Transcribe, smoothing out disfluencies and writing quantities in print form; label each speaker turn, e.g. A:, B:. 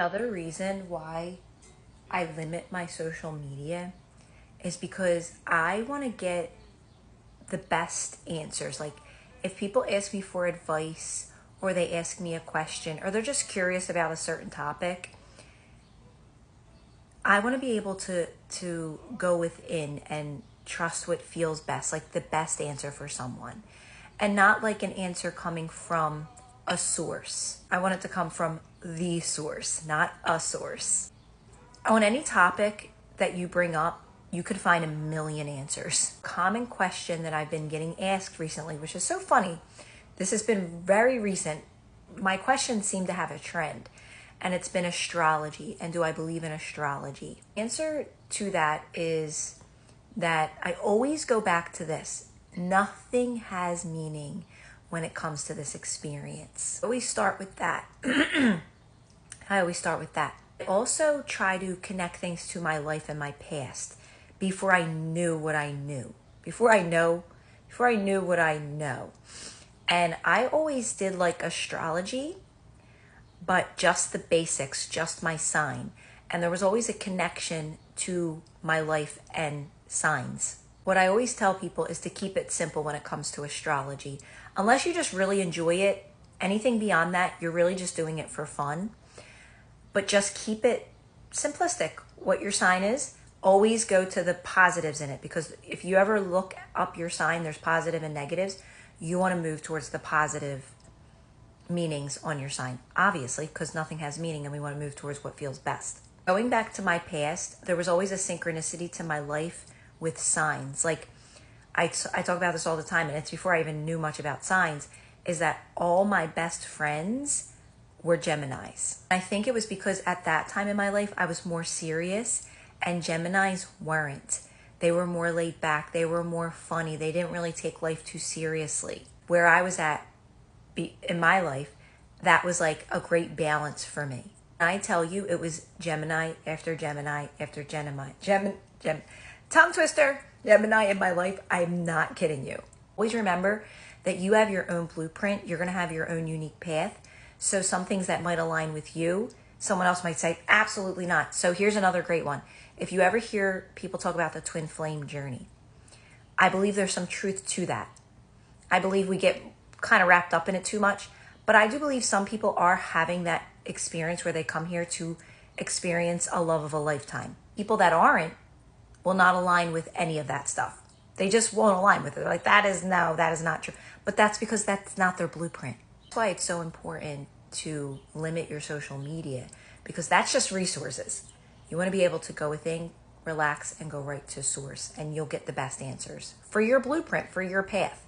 A: Another reason why I limit my social media is because I want to get the best answers. Like, if people ask me for advice or they ask me a question or they're just curious about a certain topic, I want to be able to go within and trust what feels best, like the best answer for someone, and not like an answer coming from a source. I want it to come from the source, not a source. On any topic that you bring up, you could find a million answers. Common question that I've been getting asked recently, which is so funny. This has been very recent. My questions seem to have a trend, and it's been astrology. And do I believe in astrology? Answer to that is that I always go back to this. Nothing has meaning when it comes to this experience. I always start with that. I also try to connect things to my life and my past before I knew what I knew. Before I knew what I know. And I always did like astrology, but just the basics, just my sign. And there was always a connection to my life and signs. What I always tell people is to keep it simple when it comes to astrology. Unless you just really enjoy it, anything beyond that, you're really just doing it for fun. But just keep it simplistic. What your sign is, always go to the positives in it. Because if you ever look up your sign, there's positive and negatives. You want to move towards the positive meanings on your sign, obviously, because nothing has meaning and we want to move towards what feels best. Going back to my past, there was always a synchronicity to my life with signs. Like, I talk about this all the time, and it's before I even knew much about signs, is that all my best friends were Geminis. I think it was because at that time in my life, I was more serious, and Geminis weren't. They were more laid back. They were more funny. They didn't really take life too seriously. Where I was at in my life, that was like a great balance for me. I tell you, it was Gemini after Gemini after Gemini. Tongue twister, Gemini in my life. I'm not kidding you. Always remember that you have your own blueprint. You're going to have your own unique path. So some things that might align with you, someone else might say, absolutely not. So here's another great one. If you ever hear people talk about the twin flame journey, I believe there's some truth to that. I believe we get kind of wrapped up in it too much, but I do believe some people are having that experience where they come here to experience a love of a lifetime. People that aren't will not align with any of that stuff. They just won't align with it. They're like, that is not true. But that's because that's not their blueprint. That's why it's so important to limit your social media, because that's just resources. You want to be able to go within, relax, and go right to source, and you'll get the best answers for your blueprint, for your path.